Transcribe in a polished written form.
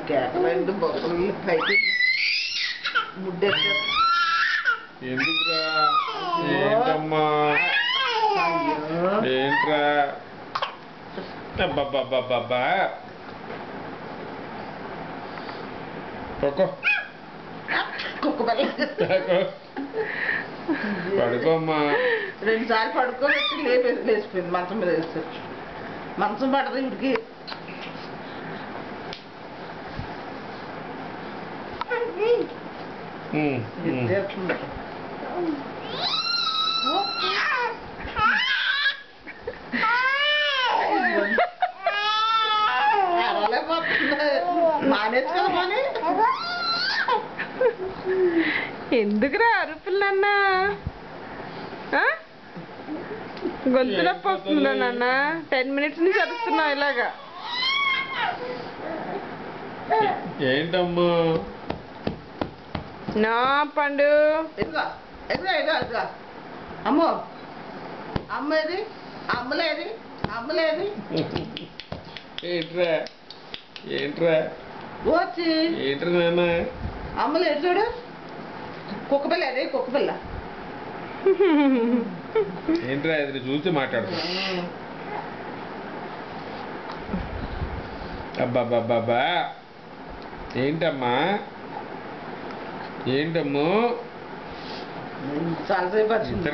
కేకలండి బొక్కలు పైకి ముడ్డెట్టారు. ఎందుకురా? ఏంటమ్మా? ఏంట్రా? అబ్బబ్బబ్బబ్బా పడుకో పడుకోమ్మా. 2 సార్లు పడుకోబెట్టి లేచిపోయింది. మంచం మీద వేస్తారు. మంచం పడదు ఇంటికి. మానేసుకోమని ఎందుకురా అరుపులన్నా? గొంతు నొప్పి వస్తుందా నాన్న? 10 minutes నుంచి అరుస్తున్నావు ఇలాగా. ఏంటమ్మా? నా పండు ఇదిగో ఇదిగో ఇదిగో ఇదిగో అమ్మో అమ్మేది అమ్మలేది అమ్మలేది. ఏంట్రా? ఏంట్రా? వచ్చి ఏంట్రా నాన్న? అమ్మలేదు చూడు. కుక్కపిల్ల అది కుక్కపిల్ల. ఏంట్రా ఎదురు చూసి మాట్లాడుతా. అబ్బాబ్బాబ్బా ఏంటమ్మా? ఏంటమ్మో? చాలాసేపు వచ్చింది.